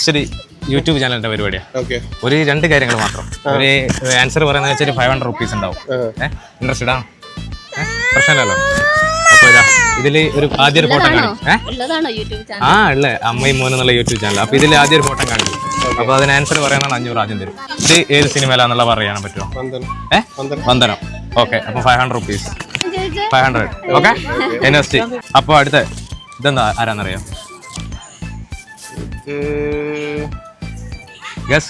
ശരി, യൂട്യൂബ് ചാനലിന്റെ പരിപാടിയാണ്. ഒരു 2 കാര്യങ്ങൾ മാത്രം. ഒരു ആൻസർ പറയുന്ന വെച്ചാൽ 500 റുപ്പീസ് ഉണ്ടാവും. ഇൻട്രസ്റ്റഡ് ആണ്, പ്രശ്നമല്ലല്ലോ. അപ്പൊ ഇതാ ഇതില് ഒരു ആദ്യ ഫോട്ടോ കാണിക്കും. ഉള്ള അമ്മയും മോനും എന്നുള്ള യൂട്യൂബ് ചാനൽ. അപ്പൊ ഇതിൽ ആദ്യ ഒരു ഫോട്ടോ കാണിക്കും. അപ്പൊ അതിന് ആൻസർ പറയാനാണ് 500 ആദ്യം തരും. ഇത് ഏത് സിനിമയിലാന്നുള്ള പറയാൻ പറ്റുമോ? വന്ദനം. ഓക്കെ, അപ്പൊ 500 റുപ്പീസ്. 500. Okay, next. അപ്പൊ അടുത്ത ഇതെന്താ, ആരാന്നറിയാം? Guess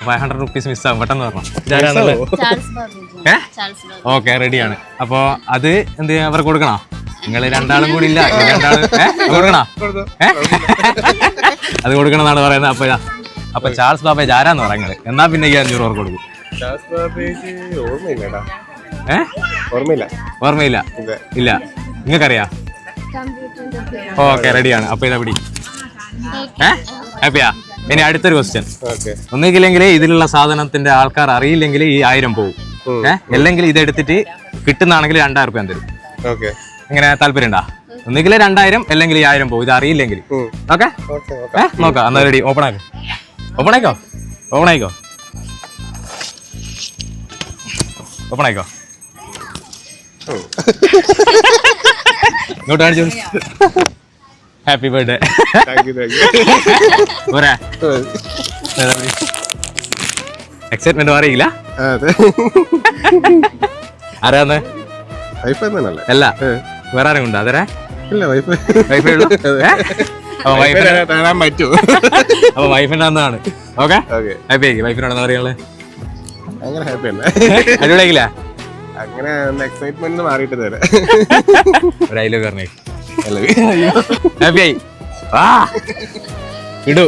500 rupees മിസ്സാകും. പെട്ടെന്ന് പറഞ്ഞു. ഓക്കെ, റെഡിയാണ്. അപ്പൊ അത് എന്ത് ചെയ്യാൻ അവർക്ക് കൊടുക്കണോ? നിങ്ങൾ രണ്ടാളും കൂടി ഇല്ല, കൊടുക്കണോ? അത് കൊടുക്കണമെന്നാണ് പറയുന്നത്. അപ്പൊ ചാൾസ് ബാബേജ് ആരാന്ന് പറയുന്നത്? എന്നാ പിന്നെ 500 അവർക്ക് കൊടുക്കും. ഓർമ്മയില്ല ഇല്ല, നിങ്ങൾക്കറിയാം? ഓക്കെ, റെഡിയാണ്. അപ്പൊ ഇതാ പിടി. ഹാപ്പിയാ? ഇനി അടുത്തൊരു ക്വസ്റ്റ്യൻ. ഒന്നുകില്ലെങ്കിൽ ഇതിലുള്ള സാധനത്തിന്റെ ആൾക്കാർ അറിയില്ലെങ്കിൽ ഈ 1000 പോകും. അല്ലെങ്കിൽ ഇതെടുത്തിട്ട് കിട്ടുന്നാണെങ്കിൽ 2000 രൂപ തരും. ഇങ്ങനെ താല്പര്യം ഉണ്ടാ? ഒന്നുകിൽ 2000 അല്ലെങ്കിൽ 1000 പോകും. ഇത് അറിയില്ലെങ്കിൽ. ഓക്കെ, നോക്കാം. എന്നാ റെഡി. ഓപ്പൺ ആയിക്കോ. ഇങ്ങോട്ട് കാണിച്ചു. Happy birthday. എക്സൈറ്റ്മെന്റ് അറിയില്ല. ആരാന്ന്? അല്ല, വേറെ ആരും ഉണ്ടോ? അതേ വൈഫൈ ഉള്ളു. അപ്പൊ വൈഫിന്റെ അന്നാണ്. ഓക്കെ, ഹാപ്പി ആയി. വൈഫിനോട് പറയുള്ളത് അടിപൊളിയാക്കില്ല? അങ്ങനെ എക്സൈറ്റ്മെന്റ് മാറിയിട്ട് തരാം. ഒരു ഡയലോഗ് പറഞ്ഞേ. ഹാപ്പി ആയി. ഇടൂ.